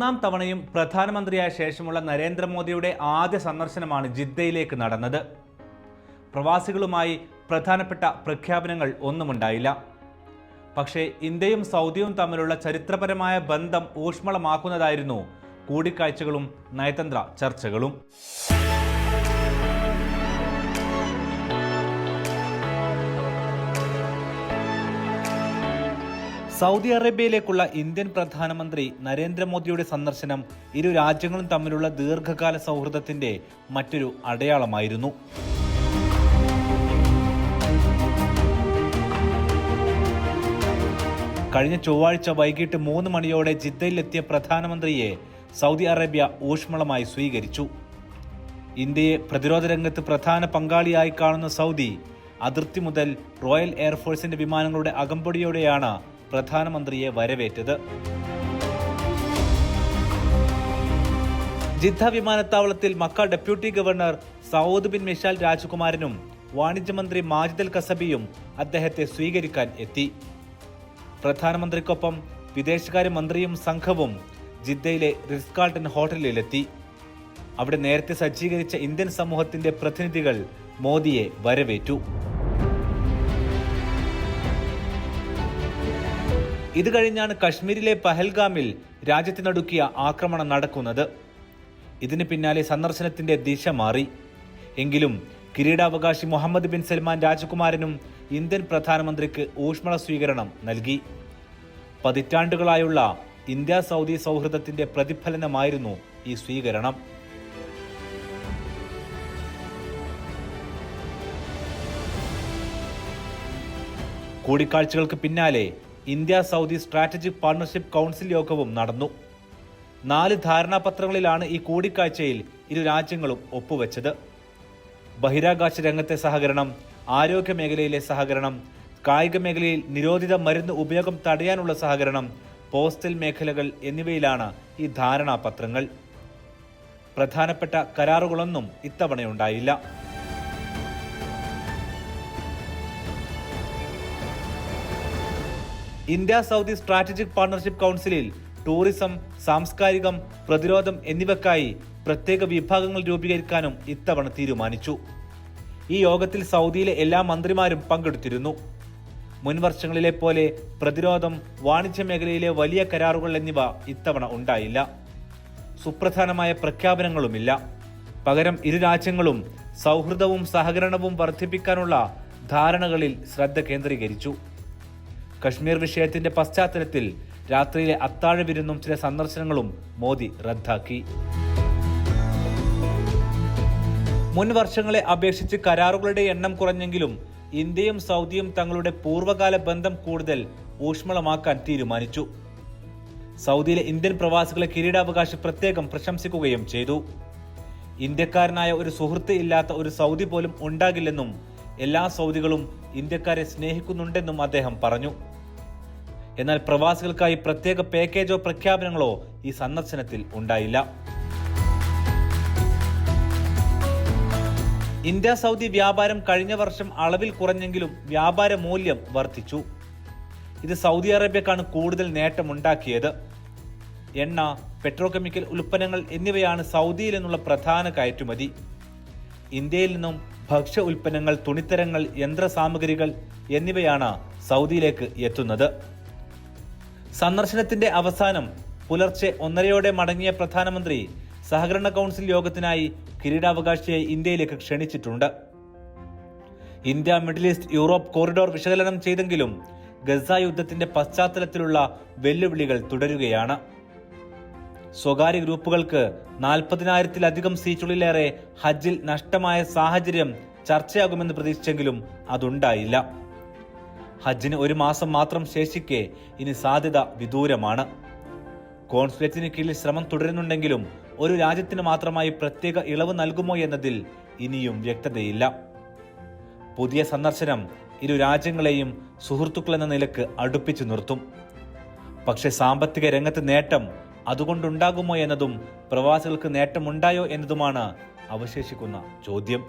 മൂന്നാം തവണയും പ്രധാനമന്ത്രിയായ ശേഷമുള്ള നരേന്ദ്രമോദിയുടെ ആദ്യ സന്ദർശനമാണ് ജിദ്ദയിലേക്ക് നടന്നത്. പ്രവാസികളുമായി പ്രധാനപ്പെട്ട പ്രഖ്യാപനങ്ങൾ ഒന്നുമുണ്ടായില്ല. പക്ഷേ ഇന്ത്യയും സൗദിയും തമ്മിലുള്ള ചരിത്രപരമായ ബന്ധം ഊഷ്മളമാക്കുന്നതായിരുന്നു കൂടിക്കാഴ്ചകളും നയതന്ത്ര ചർച്ചകളും. സൗദി അറേബ്യയിലേക്കുള്ള ഇന്ത്യൻ പ്രധാനമന്ത്രി നരേന്ദ്രമോദിയുടെ സന്ദർശനം ഇരു രാജ്യങ്ങളും തമ്മിലുള്ള ദീർഘകാല സൗഹൃദത്തിന്റെ മറ്റൊരു അടയാളമായിരുന്നു. കഴിഞ്ഞ ചൊവ്വാഴ്ച വൈകിട്ട് 3 മണിയോടെ ജിദ്ദയിലെത്തിയ പ്രധാനമന്ത്രിയെ സൗദി അറേബ്യ ഊഷ്മളമായി സ്വീകരിച്ചു. ഇന്ത്യയെ പ്രതിരോധ രംഗത്ത് പ്രധാന പങ്കാളിയായി കാണുന്ന സൗദി അതിർത്തി മുതൽ റോയൽ എയർഫോഴ്സിന്റെ വിമാനങ്ങളുടെ അകമ്പടിയോടെയാണ് പ്രധാനമന്ത്രിയെ വരവേറ്റത്. ജിദ്ദ വിമാനത്താവളത്തിൽ Mecca deputy governor Saud bin Mishal രാജകുമാരനും വാണിജ്യമന്ത്രി മാജിദ് അൽ കസബിയും അദ്ദേഹത്തെ സ്വീകരിക്കാൻ എത്തി. പ്രധാനമന്ത്രിക്കൊപ്പം വിദേശകാര്യമന്ത്രിയും സംഘവും ജിദ്ദയിലെ റിറ്റ്സ് കാൾട്ടൺ ഹോട്ടലിലെത്തി. അവിടെ നേരത്തെ സജ്ജീകരിച്ച ഇന്ത്യൻ സമൂഹത്തിന്റെ പ്രതിനിധികൾ മോദിയെ വരവേറ്റു. ഇത് കഴിഞ്ഞാണ് കശ്മീരിലെ പഹൽഗാമിൽ രാജ്യത്തിനടുക്കിയ ആക്രമണം നടക്കുന്നത്. ഇതിന് പിന്നാലെ സന്ദർശനത്തിന്റെ ദിശ മാറി. എങ്കിലും കിരീടാവകാശി മുഹമ്മദ് ബിൻ സൽമാൻ രാജകുമാരനും ഇന്ത്യൻ പ്രധാനമന്ത്രിക്ക് ഊഷ്മള സ്വീകരണം നൽകി. പതിറ്റാണ്ടുകളായുള്ള ഇന്ത്യ സൗദി സൗഹൃദത്തിന്റെ പ്രതിഫലനമായിരുന്നു ഈ സ്വീകരണം. കൂടിക്കാഴ്ചകൾക്ക് പിന്നാലെ India Saudi strategic partnership council യോഗവും നടന്നു. 4 ധാരണാപത്രങ്ങളിലാണ് ഈ കൂടിക്കാഴ്ചയിൽ ഇരു രാജ്യങ്ങളും ഒപ്പുവെച്ചത്. ബഹിരാകാശ രംഗത്തെ സഹകരണം, ആരോഗ്യ മേഖലയിലെ സഹകരണം, കായിക മേഖലയിൽ നിരോധിത മരുന്ന് ഉപയോഗം തടയാനുള്ള സഹകരണം, പോസ്റ്റൽ മേഖലകൾ എന്നിവയിലാണ് ഈ ധാരണാപത്രങ്ങൾ. പ്രധാനപ്പെട്ട കരാറുകളൊന്നും ഇത്തവണയുണ്ടായില്ല. ഇന്ത്യ സൗദി സ്ട്രാറ്റജിക് പാർട്ണർഷിപ്പ് കൗൺസിലിൽ ടൂറിസം, സാംസ്കാരികം, പ്രതിരോധം എന്നിവയ്ക്കായി പ്രത്യേക വിഭാഗങ്ങൾ രൂപീകരിക്കാനും ഇത്തവണ തീരുമാനിച്ചു. ഈ യോഗത്തിൽ സൗദിയിലെ എല്ലാ മന്ത്രിമാരും പങ്കെടുത്തിരുന്നു. മുൻ വർഷങ്ങളിലെ പോലെ പ്രതിരോധം, വാണിജ്യ മേഖലയിലെ വലിയ കരാറുകൾ എന്നിവ ഇത്തവണ ഉണ്ടായില്ല. സുപ്രധാനമായ പ്രഖ്യാപനങ്ങളുമില്ല. പകരം ഇരു രാജ്യങ്ങളും സൗഹൃദവും സഹകരണവും വർദ്ധിപ്പിക്കാനുള്ള ധാരണകളിൽ ശ്രദ്ധ കേന്ദ്രീകരിച്ചു. കശ്മീർ വിഷയത്തിന്റെ പശ്ചാത്തലത്തിൽ രാത്രിയിലെ അത്താഴ വിരുന്നും ചില സന്ദർശനങ്ങളും മോദി റദ്ദാക്കി. മുൻ വർഷങ്ങളെ അപേക്ഷിച്ച് കരാറുകളുടെ എണ്ണം കുറഞ്ഞെങ്കിലും ഇന്ത്യയും സൗദിയും തങ്ങളുടെ പൂർവ്വകാല ബന്ധം കൂടുതൽ ഊഷ്മളമാക്കാൻ തീരുമാനിച്ചു. സൗദിയിലെ ഇന്ത്യൻ പ്രവാസികളെ കിരീടാവകാശി പ്രത്യേകം പ്രശംസിക്കുകയും ചെയ്തു. ഇന്ത്യക്കാരനായ ഒരു സുഹൃത്ത് ഇല്ലാത്ത ഒരു സൗദി പോലും ഉണ്ടാകില്ലെന്നും എല്ലാ സൗദികളും ഇന്ത്യക്കാരെ സ്നേഹിക്കുന്നുണ്ടെന്നും അദ്ദേഹം പറഞ്ഞു. എന്നാൽ പ്രവാസികൾക്കായി പ്രത്യേക പാക്കേജോ പ്രഖ്യാപനങ്ങളോ ഈ സന്ദർശനത്തിൽ ഉണ്ടായില്ല. ഇന്ത്യ സൗദി വ്യാപാരം കഴിഞ്ഞ വർഷം അളവിൽ കുറഞ്ഞെങ്കിലും വ്യാപാര മൂല്യം വർദ്ധിച്ചു. ഇത് സൗദി അറേബ്യക്കാണ് കൂടുതൽ നേട്ടമുണ്ടാക്കിയത്. എണ്ണ, പെട്രോകെമിക്കൽ ഉൽപ്പന്നങ്ങൾ എന്നിവയാണ് സൗദിയിൽ നിന്നുള്ള പ്രധാന കയറ്റുമതി. ഇന്ത്യയിൽ നിന്നും ഭക്ഷ്യ ഉൽപ്പന്നങ്ങൾ, തുണിത്തരങ്ങൾ, യന്ത്രസാമഗ്രികൾ എന്നിവയാണ് സൗദിയിലേക്ക് എത്തുന്നത്. സന്ദർശനത്തിന്റെ അവസാനം പുലർച്ചെ 1:30 മടങ്ങിയ പ്രധാനമന്ത്രി സഹകരണ കൗൺസിൽ യോഗത്തിനായി കിരീടാവകാശിയെ ഇന്ത്യയിലേക്ക് ക്ഷണിച്ചിട്ടുണ്ട്. India middle east Europe corridor വിശകലനം ചെയ്തെങ്കിലും ഗസ യുദ്ധത്തിന്റെ പശ്ചാത്തലത്തിലുള്ള വെല്ലുവിളികൾ തുടരുകയാണ്. സ്വകാര്യ ഗ്രൂപ്പുകൾക്ക് 40,000-ലധികം സീറ്റുകളിലേറെ ഹജ്ജിൽ നഷ്ടമായ സാഹചര്യം ചർച്ചയാകുമെന്ന് പ്രതീക്ഷിച്ചെങ്കിലും അതുണ്ടായില്ല. ഹജ്ജിന് 1 മാസം മാത്രം ശേഷിക്കെ ഇനി സാധ്യത വിദൂരമാണ്. കോൺസുലേറ്റിന് കീഴിൽ ശ്രമം തുടരുന്നുണ്ടെങ്കിലും ഒരു രാജ്യത്തിന് മാത്രമായി പ്രത്യേക ഇളവ് നൽകുമോ എന്നതിൽ ഇനിയും വ്യക്തതയില്ല. പുതിയ സന്ദർശനം ഇരു രാജ്യങ്ങളെയും സുഹൃത്തുക്കളെന്ന നിലക്ക് അടുപ്പിച്ചു നിർത്തും. പക്ഷേ സാമ്പത്തിക രംഗത്ത് നേട്ടം അതുകൊണ്ടുണ്ടാകുമോ എന്നതും പ്രവാസികൾക്ക് നേട്ടമുണ്ടായോ എന്നതുമാണ് അവശേഷിക്കുന്ന ചോദ്യം.